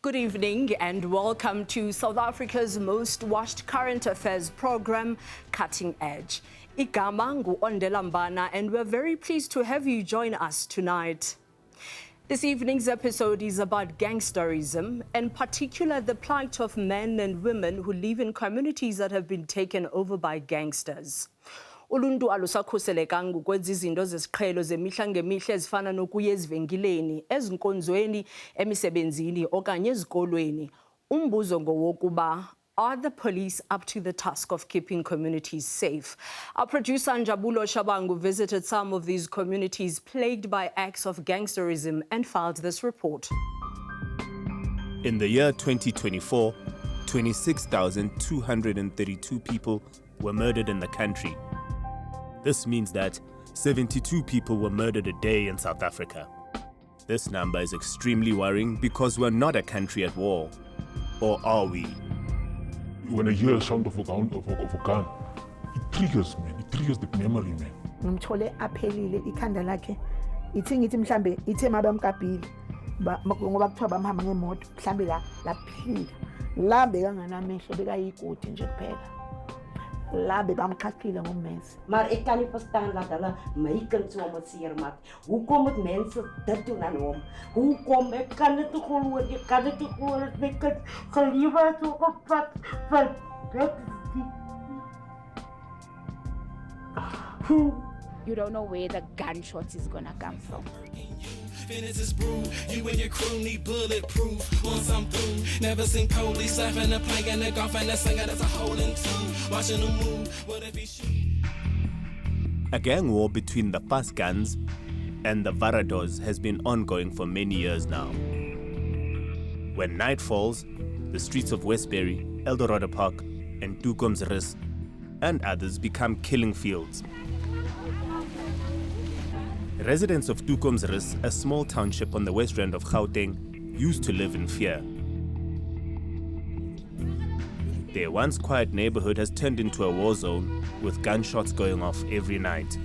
Good evening and welcome to South Africa's most watched current affairs program, Cutting Edge. Igama ngu-Ondela Mbana, and we're very pleased to have you join us tonight. This evening's episode is about gangsterism, in particular the plight of men and women who live in communities that have been taken over by gangsters. Uluntu alusakhuselekanga ukwenza izinto zesiqhelo zemihla ngemihla ezifana nokuya ezivenkileni, ezinkonzweni, emisebenzini okanye ezikolweni. Umbuzo ngowokuba, are the police up to the task of keeping communities safe? Our producer Njabulo Shabangu visited some of these communities plagued by acts of gangsterism and filed this report. In the year 2024, 26,232 people were murdered in the country. This means that 72 people were murdered a day in South Africa. This number is extremely worrying because we're not a country at war. Or are we? When I hear a sound of a gun, it triggers, man. It triggers the memory, man. Ngimthole aphelile ikhanda lakhe ithi ngithi mhlambe ithe mabamkabhile ngoba kuthiwa bamhamba ngemoto mhlambe laphila la bekanganamehlo bekayigodi nje kuphela la bebamkhathile ngommesi. Maar ek kan nie verstaan dat hulle my kind so moet seermaak. Hoekom moet mense dit doen aan hom? Hoekom? Ek kan dit nie glo nie. Ek kan dit nie glo dat my kind geliewe het op pad van You don't know where the gunshots is gonna come from. Finish this brew, you and your crew need bulletproof. Once I'm through, never seen police laughing and playing the golf and the singer that's a hole in two. Watching them move, what if he shoot? A gang war between the fast guns and the Varados has been ongoing for many years now. When night falls, the streets of Westbury, Eldorado Park, and Toekomsrus and others become killing fields. Residents of Toekomsrus, a small township on the west end of Gauteng, used to live in fear. Their once quiet neighborhood has turned into a war zone, with gunshots going off every night.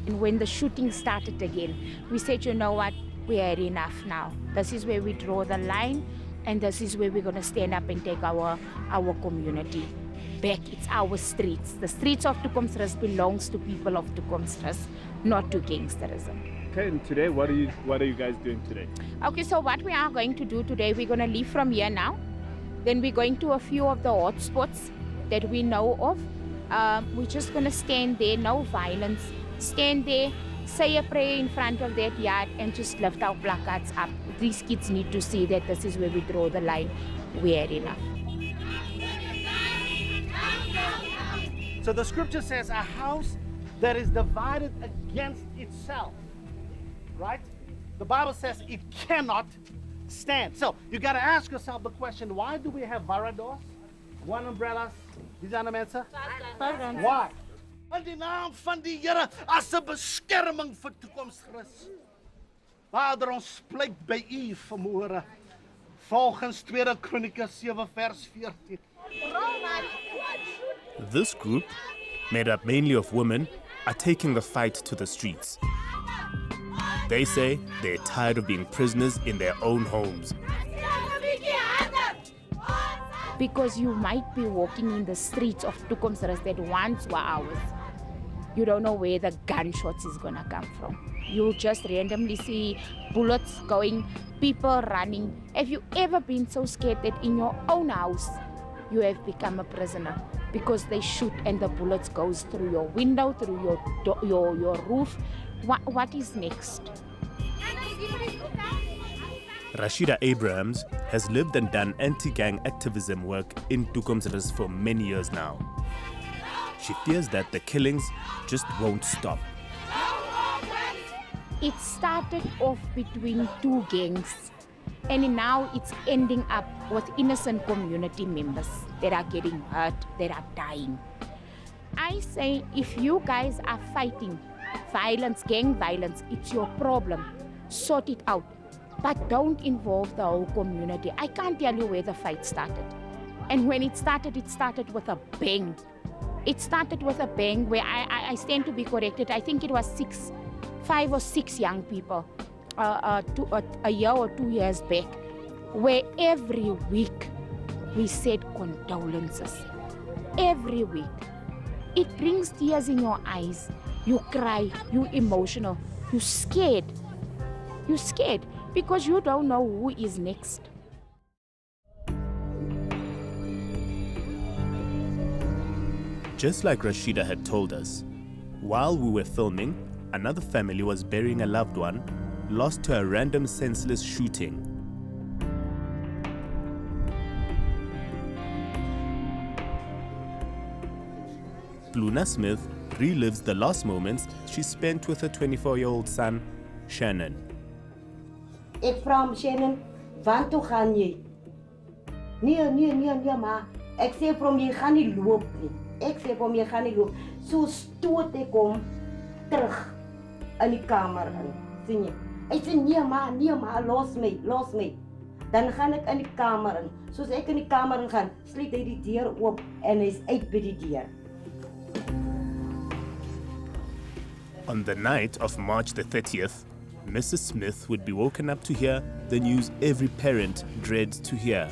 And when the shooting started again, we said, you know what, we had enough now. This is where we draw the line, and this is where we're going to stand up and take our community back. It's our streets. The streets of Toekomsrus belongs to people of Toekomsrus, not to gangsterism. Okay, and today, what are you guys doing today? Okay, so what we are going to do today, we're going to leave from here now. Then we're going to a few of the hot spots that we know of. We're just going to stand there, no violence. Stand there, say a prayer in front of that yard, and just lift our placards up. These kids need to see that this is where we draw the line. We had enough. So the scripture says a house that is divided against itself, right? The Bible says it cannot stand. So you got to ask yourself the question, why do we have Varados, one umbrellas, these are the mensen? Why? Want die naam van die Here as 'n beskerming vir Toekomsrus. Vader, ons pleit by U vanmôre. Volgens 2 Kronieke 7 vers 14. This group, made up mainly of women, are taking the fight to the streets. They say they're tired of being prisoners in their own homes. Because you might be walking in the streets of Toekomsrus that once were ours. You don't know where the gunshots is gonna come from. You'll just randomly see bullets going, people running. Have you ever been so scared that in your own house you have become a prisoner? Because they shoot and the bullets goes through your window, through your roof. What is next? Rashida Abrahams has lived and done anti-gang activism work in Toekomsrus for many years now. She fears that the killings just won't stop. It started off between two gangs, and now it's ending up with innocent community members that are getting hurt, that are dying. I say, if you guys are fighting violence, gang violence, it's your problem. Sort it out. But don't involve the whole community. I can't tell you where the fight started. And when it started with a bang. It started with a bang where I stand to be corrected. I think it was 5 or 6 young people a year or 2 years back, where every week we said condolences. Every week. It brings tears in your eyes. You cry, you emotional, you scared. You're scared because you don't know who is next. Just like Rashida had told us, while we were filming, another family was burying a loved one, lost to a random senseless shooting. Shannon Smith relives the last moments she spent with her 24-year-old son, Shannon. Ek vra hom, Shannon, waar toe gaan jy? Nee, ma. Ek sê vir hom, jy gaan nie loop nie. Ek sê vir hom, jy gaan nie loop. So stoot ek hom terug in die kamer in. Sien jy? Hy sê, nee ma, los my. Dan gaan ek in die kamer in. Soos ek in die kamer in gaan, sluit hy die deur oop en hy's uit by die deur. On the night of March the 30th, Mrs. Smith would be woken up to hear the news every parent dreads to hear.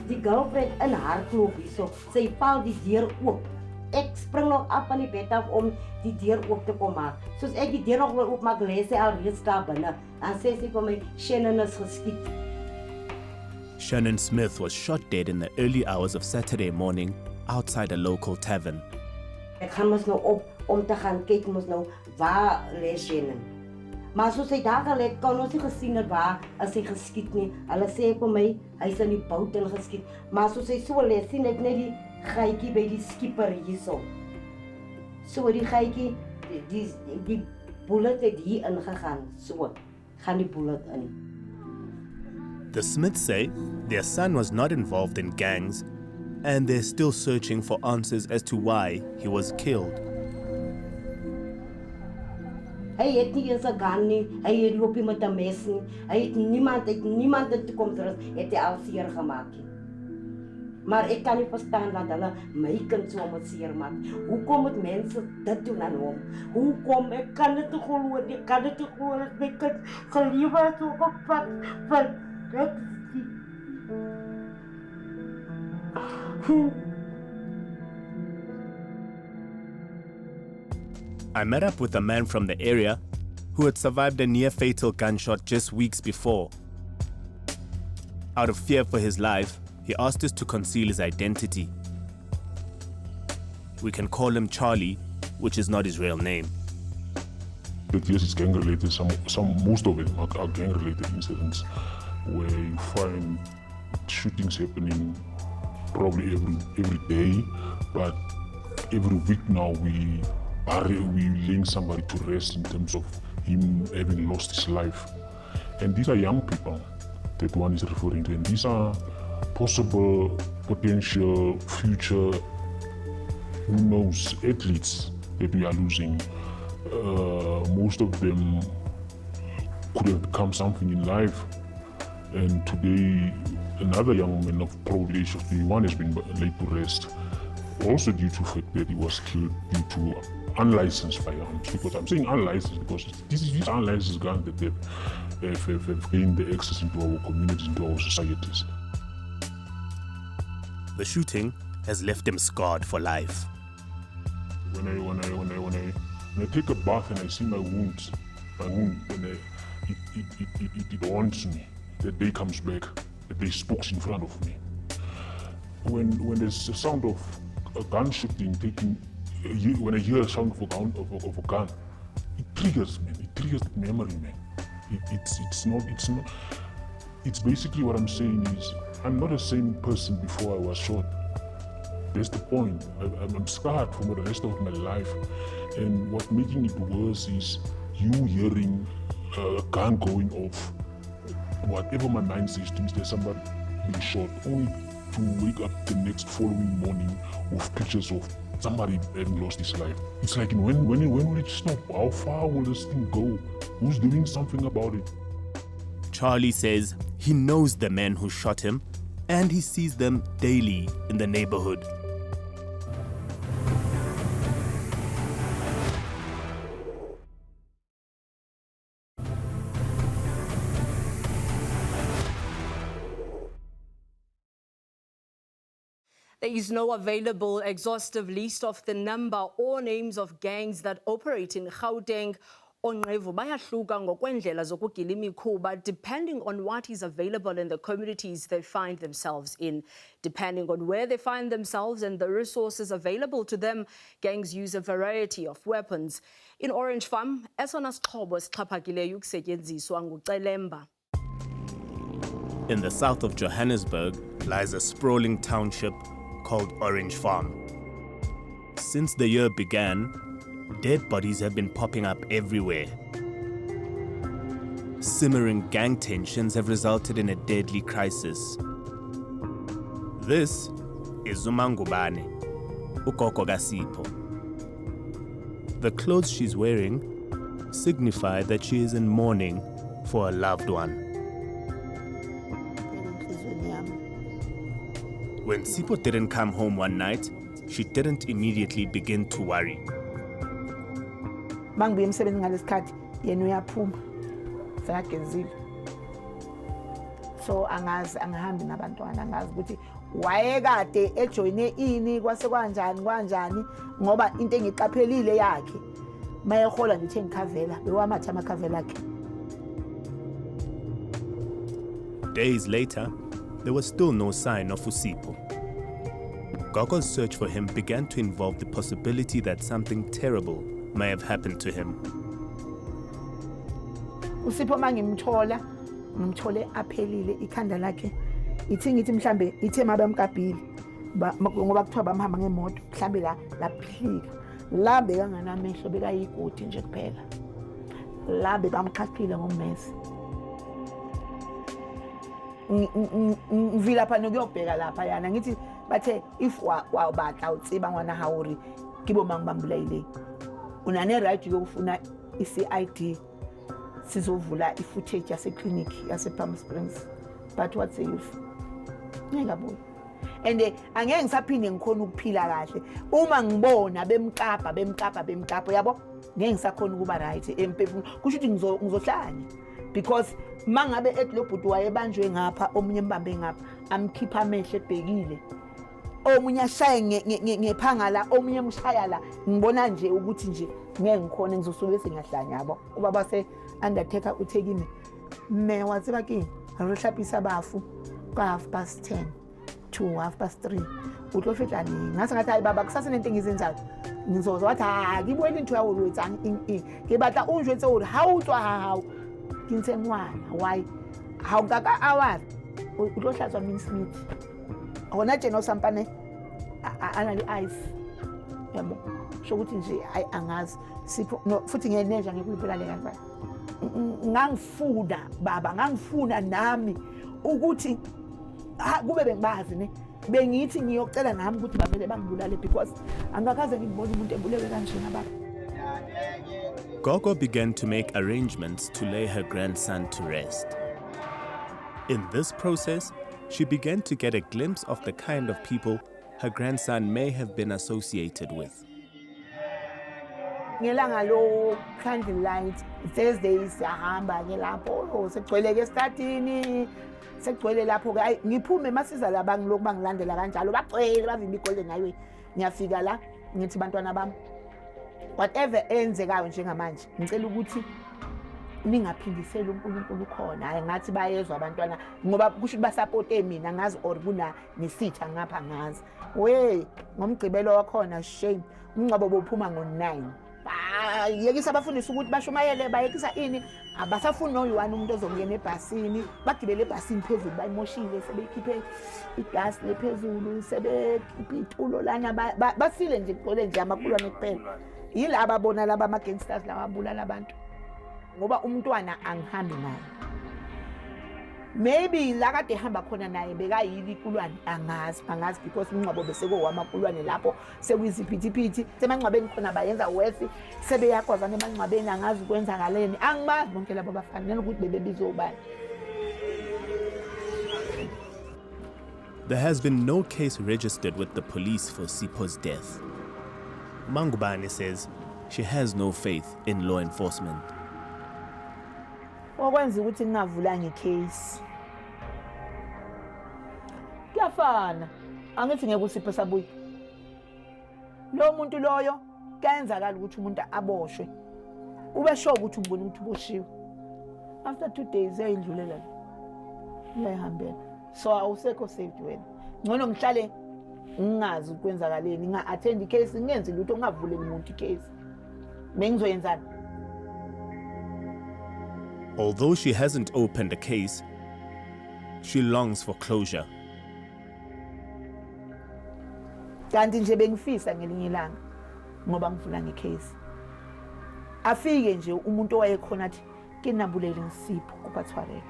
Die girlfriend in haar klop hierso, sy val die deur oop. Ek spring nog af van die bed af om die deur oop te kom maak. Soos ek die deur nog wil oopmaak, lê sy al reeds daar binne. Dan sê sy vir my, Shannon is geskiet. Shannon Smith was shot dead in the early hours of Saturday morning outside a local tavern. Ek gaan mos nou op om te gaan kyk mos nou waar lê Shannon. Maar soos hy daar gelê, kan ons nie gesien het waar as hy geskiet nie. Hulle sê vir my, hy's in die boot en geskiet. Maar soos hy so lê, sien ek net die gaatjie by die skipper hierso. So die gaatjie, die bullet het hier ingegaan. So gaan die bullet in. The Smiths say their son was not involved in gangs, and they're still searching for answers as to why he was killed. Hy het nie eens 'n gun nie, hy het loop nie met 'n mes nie. Hy het niemand in toekomsrus het hy al seer gemaak nie. Maar ek kan nie verstaan dat hulle my kind so moet seermaak. Hoekom moet mense dit doen aan hom? Hoekom? Ek kan dit nie glo nie. Ek kan dit nie glo dat my kind geliefd is op 'n pad van dit. I met up with a man from the area who had survived a near-fatal gunshot just weeks before. Out of fear for his life, he asked us to conceal his identity. We can call him Charlie, which is not his real name. But yes, it's gang-related. Most of it are gang-related incidents where you find shootings happening probably every day, but every week now we link somebody to rest in terms of him having lost his life. And these are young people that one is referring to, and these are possible, potential, future, who knows, athletes that we are losing. Most of them could have become something in life, and today another young man of probably age of 21 has been laid to rest, also due to the fact that he was killed due to unlicensed firearms. Because I'm saying unlicensed because these unlicensed guns that have gained the access into our communities, into our societies. The shooting has left him scarred for life. When I take a bath and I see my wound, and it haunts me. The day comes back, the day spooks in front of me. When there's a sound of a gun shooting when I hear a sound of a gun, it triggers me. It triggers the memory, man. It's basically what I'm saying is I'm not the same person before I was shot. That's the point. I'm scarred for the rest of my life, and what's making it worse is you hearing a gun going off. Whatever my mind says to me, there's somebody being shot, only to wake up the next following morning with pictures of somebody having lost his life. It's like, when will it stop? How far will this thing go? Who's doing something about it? Charlie says he knows the men who shot him, and he sees them daily in the neighborhood. There is no available exhaustive list of the number or names of gangs that operate in Gauteng. Onqevu bayahluka ngokwendlela zokugila imikhuba depending on what is available in the communities they find themselves in. Depending on where they find themselves and the resources available to them, gangs use a variety of weapons. In Orange Farm, esona sixhobo esixhaphakileyo ukusetyenziswa nguCelemba. In the south of Johannesburg lies a sprawling township called Orange Farm. Since the year began, dead bodies have been popping up everywhere. Simmering gang tensions have resulted in a deadly crisis. This is Umangubane, ugogo kaSipho. The clothes she's wearing signify that she is in mourning for a loved one. When Sipho didn't come home one night, she didn't immediately begin to worry. Mangibuye emsebenzini ngalesikhathi yena uyaphuma sekagezile. So angihambi nabantwana angazi ukuthi wayekade ejoyine ini kwase kanjani ngoba into engiqaphelile yakhe mayehola nje ngikhavela bewamatha amakhavela akhe. Days later, there was still no sign of Usipho. Gogo's search for him began to involve the possibility that something terrible may have happened to him. Usipho mangimthola ngimthole aphelile ikhanda lakhe ithi ngithi mhlambe ithe mabamkabhili ngoba kuthiwa bamhamba ngemoto mhlambe laphika la bekanganamehlo bekayigodi nje kuphela la bebamqhaqile ngommesi. Ngivila pha nokuyobheka lapha yana ngithi bathe if wabatla utsiba ngwana hawuri kibo mangibambulayile unane right yokufuna iCID sizovula ifootage yase clinic yase Palm Springs, but what say you? Ngiyabona and angeke ngisaphinde ngikhona ukuphila kahle uma ngibona bemkapa yabo ngeke ngisakhona ukuba right emphefumulo kusho ukuthi ngizohlanya because mangabe etlobhuti wayebanjwe ngapha omunye mbambe ngapha amkhipha amehlo ebhekile omunye ashaye ngephanga la omunye mshaya la ngibona nje ukuthi nje ngeke ngikhona ngizosuke sengiyahlanya yabo ubaba se undertaker uthekini me wathi bakini rohlapisa bafu ka 10:30 to 3:30 utlofetlani ngase ngathi hayi baba kusase nento engizenzayo ngizozwa wathi akibuyela into yawo wetsang ke batla unjwetse uri ha utswa ha kinse ngwana why ha ukaka hour utlohlatswa min Smith ona tjena usampane ana li ice yabo shokuthi nje hayi angazi Sipho no futhi ngiyeneja ngikuliphela le kanjani ngangifuna nami ukuthi kube bengibazi ne bengithi ngiyocela nami ukuthi bavele bangibulale because angakaze ngibone umuntu ebuleke kanjena baba. Gogo began to make arrangements to lay her grandson to rest. In this process, she began to get a glimpse of the kind of people her grandson may have been associated with. Ngelanga lo candlelight Thursdays siyahamba ngelapho segcwele ke startini segcwele lapho ke ngiphume masiza labantu lokhu bangilandela kanjalo bagcwele bavimba iGolden Highway ngiyafika la ngithi bantwana bami whatever enzekayo njengamanje ngicela ukuthi ningaphindisela uNkulunkulu khona hayi ngathi bayezwa abantwana ngoba kusho basupport mina ngazi or kuna nesitha ngapha ngazi ngomgcibelo wakhona shame ungcabo bophuma ngo9 yekisa abafundisa ukuthi bashumayele bayekisa ini abasafuni noyiwani umuntu ozongena ebhasini bagibele ebhasini phezulu bayimoshile sebekhiphe igas lephezulu sebekhipha itulo lana basile nje igcwele nje amakulwane kuphela yila ababona laba ama gangsters laba abulala abantu ngoba umntwana angihambi naye maybe la kade ehamba khona naye bekayili ikulwane angazi because umncwabo bese kowamakulwane lapho sekuyiziphithiphithi semangcwabeni khona bayenza worse sebeyakwazana emangcwabeni angazi ukwenzakaleni angibazi bonke labo bafanele ukuthi bebebizwe ubani. There has been no case registered with the police for Sipho's death. Mangubane says she has no faith in law enforcement. Okwenza ukuthi ngingavulanga icase kuyafana Angithi ngeke usiphe sabuya. Lo muntu loyo kayenzakala ukuthi umuntu aboshwe. Ube sure ukuthi ubona umuntu uboshiwe. After 2 days yayindlulela. Uyahambela. So awusekho saved wena. Ngcono ngihlale ngingazi ukwenzakaleni, nga-attend icase, ngenze lutho ngavuleli umuntu icase. Bengizoyenzani? Although she hasn't opened a case, she longs for closure. Kanti nje bengifisa ngelinye ilanga ngoba ngivula ngecase. Afike nje umuntu owayekhona athi kinabulele ngisipho kuphathwarelo.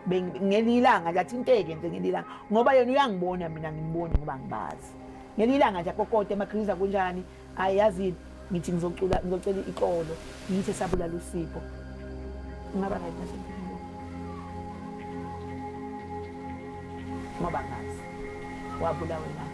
Ngelinye ilanga nje inteke nje ngelinye ilanga ngoba yena uyangibona mina ngimbone ngoba ngibazi. Ngelinye ilanga nje akokote emakhriza kunjani ayazi ngithi ngizocela iqolo ngithi sabulala usipho. Ngaba right nasempilo. Ngoba ngazi wabulawa wena.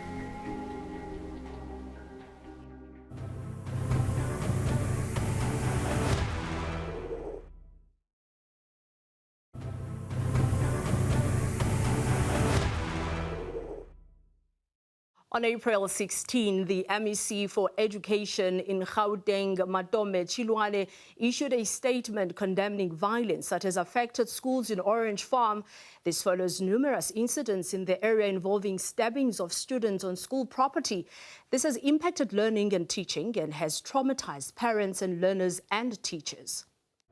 On April 16, the MEC for Education in Gauteng, Matome Chilwane, issued a statement condemning violence that has affected schools in Orange Farm. This follows numerous incidents in the area involving stabbings of students on school property. This has impacted learning and teaching and has traumatized parents and learners and teachers.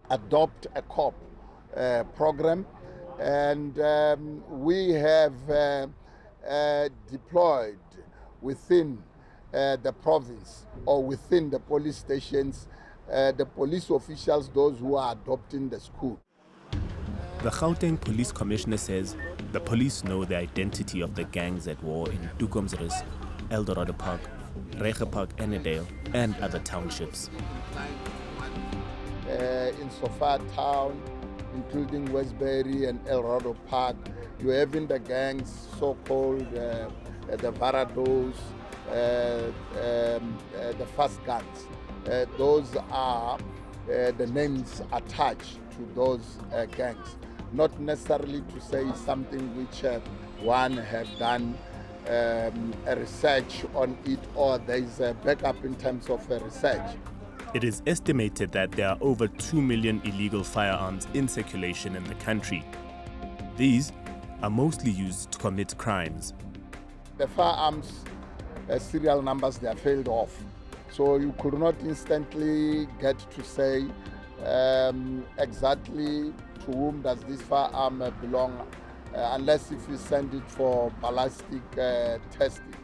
Adopt a COP program, and we have deployed within the province or within the police stations, the police officials, those who are adopting the school. The Gauteng Police Commissioner says the police know the identity of the gangs at war in Toekomsrus, Eldorado Park, Reche Park, Annandale, and other townships. In Sofia town, including Westbury and Eldorado Park, you're having the gangs, so-called the Varados, the fast guns. Those are the names attached to those gangs. Not necessarily to say something which one have done a research on it, or there is a backup in terms of research. It is estimated that there are over 2 million illegal firearms in circulation in the country. These are mostly used to commit crimes. The firearms serial numbers, they are failed off. So you could not instantly get to say exactly to whom does this firearm belong, unless if you send it for ballistic testing.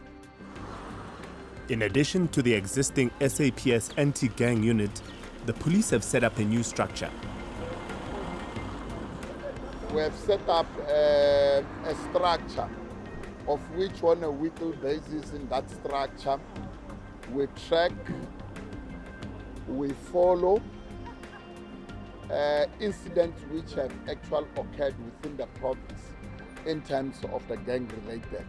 In addition to the existing SAPS anti-gang unit, the police have set up a new structure. We have set up a structure of which on a weekly basis in that structure we track, we follow incidents which have actually occurred within the province in terms of the gang-related.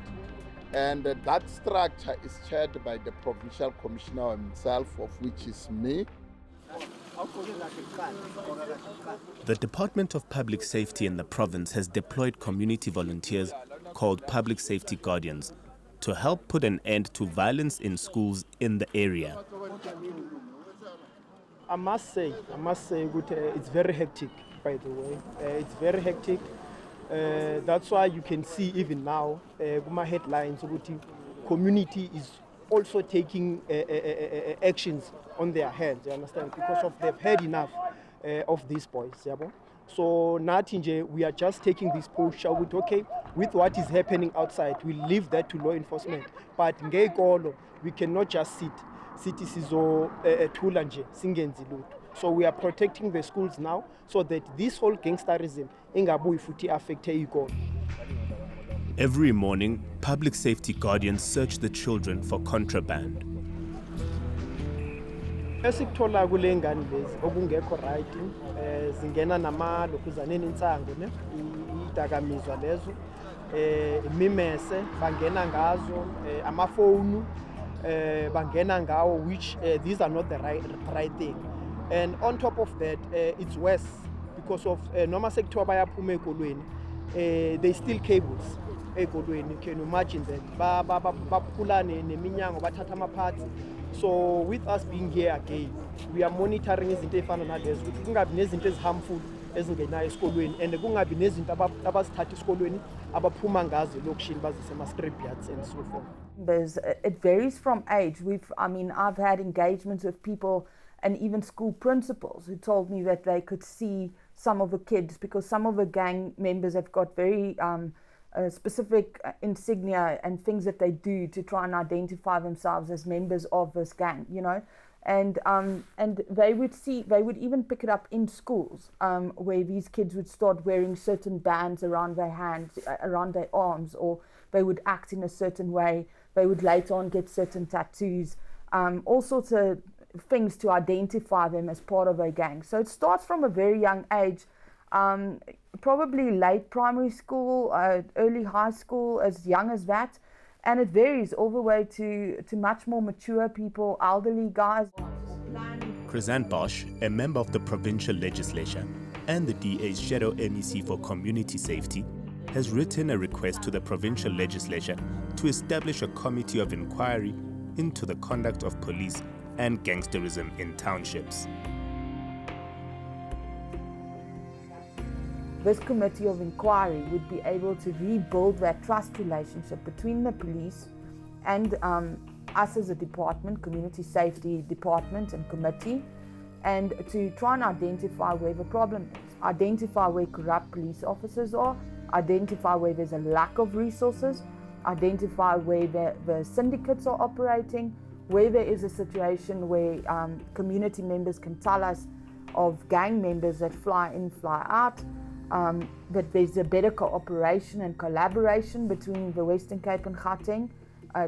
And that structure is chaired by the provincial commissioner himself, of which is me. The Department of Public Safety in the province has deployed community volunteers called Public Safety Guardians to help put an end to violence in schools in the area. I must say, it's very hectic, by the way. It's very hectic. That's why you can see even now, my headlines, community is also taking actions on their hands, you understand, because they've had enough of these boys. So nothing, we are just taking this push, okay, with what is happening outside, we leave that to law enforcement. But we cannot just sit. So we are protecting the schools now so that this whole gangsterism affect. Every morning, public safety guardians search the children for contraband. Esikuthola kule ngane lezi okungekho right zingena namalokhuzaneni insango ne idakamizwa lezo imimese bangena ngazo amafoni bangena ngawo, which these are not the right thing. And on top of that, it's worse because of noma sekuthiwa bayaphuma ekolweni, they steal cables ey'kolweni. You can imagine that baphula neminyango bathatha ama-parts. So with us being here again, we are monitoring izinto ey'fana nalezo ukuthi kungabi nezinto ezi-harmful ezingenayo esikolweni and kungabi nezinto abazithatha esikolweni abaphuma ngazo elokishini bazise ama-scrapyards and so forth. It varies from age. I've had engagements with people and even school principals who told me that they could see some of the kids because some of the gang members have got very specific insignia and things that they do to try and identify themselves as members of this gang, you know. And they would even pick it up in schools where these kids would start wearing certain bands around their hands, around their arms, or they would act in a certain way. They would later on get certain tattoos, all sorts of things to identify them as part of a gang. So it starts from a very young age, probably late primary school, early high school, as young as that. And it varies all the way to much more mature people, elderly guys. Chrysanth Bosch, a member of the provincial legislature and the DA's Shadow MEC for Community Safety, has written a request to the provincial legislature to establish a committee of inquiry into the conduct of police and gangsterism in townships. This committee of inquiry would be able to rebuild that trust relationship between the police and us as a department, community safety department and committee, and to try and identify where the problem is, identify where corrupt police officers are, identify where there's a lack of resources, identify where the syndicates are operating, where there is a situation where community members can tell us of gang members that fly in, fly out, that there's a better cooperation and collaboration between the Western Cape and Gauteng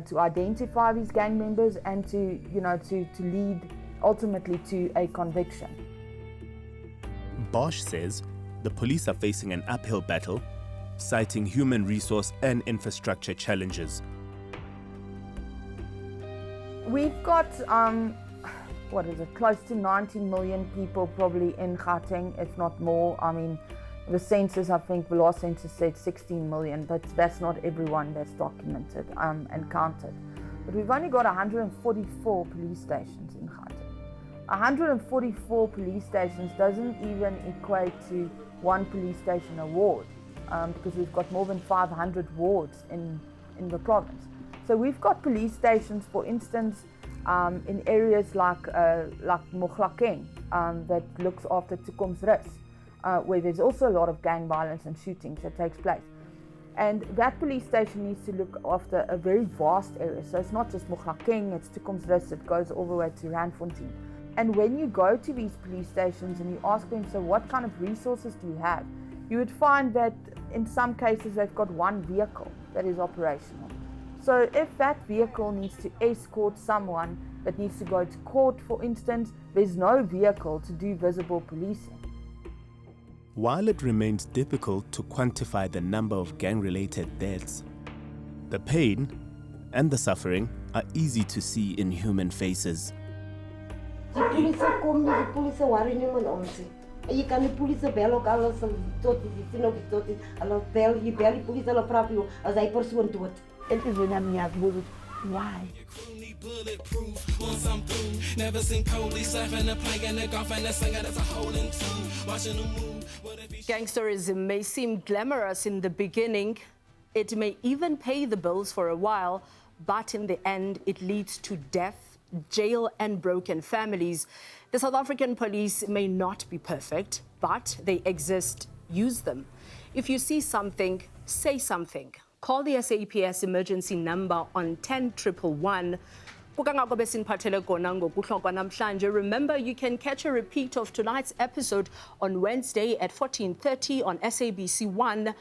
to identify these gang members and to lead ultimately to a conviction. Bosch says the police are facing an uphill battle, citing human resource and infrastructure challenges. We've got, close to 90 million people probably in Gauteng, if not more. The census, I think the last census said 16 million, but that's not everyone that's documented and counted. But we've only got 144 police stations in Gauteng. 144 police stations doesn't even equate to one police station award because we've got more than 500 wards in the province. So we've got police stations, for instance, in areas like Gauteng that looks after Toekomsrus, where there's also a lot of gang violence and shootings that takes place. And that police station needs to look after a very vast area. So it's not just Gauteng, it's Toekomsrus, it goes all the way to Randfontein. And when you go to these police stations and you ask them, so what kind of resources do you have? You would find that in some cases they've got one vehicle that is operational. So if that vehicle needs to escort someone that needs to go to court, for instance, there's no vehicle to do visible policing. While it remains difficult to quantify the number of gang-related deaths, the pain and the suffering are easy to see in human faces. Why? Never seen police laughing and playing the golf and the singer that's a hole in two. Watching them move. Gangsterism may seem glamorous in the beginning. It may even pay the bills for a while, but in the end, it leads to death, jail, and broken families. The South African police may not be perfect, but they exist. Use them. If you see something, say something. Call the SAPS emergency number on 10111. Remember, you can catch a repeat of tonight's episode on Wednesday at 14:30 on SABC 1.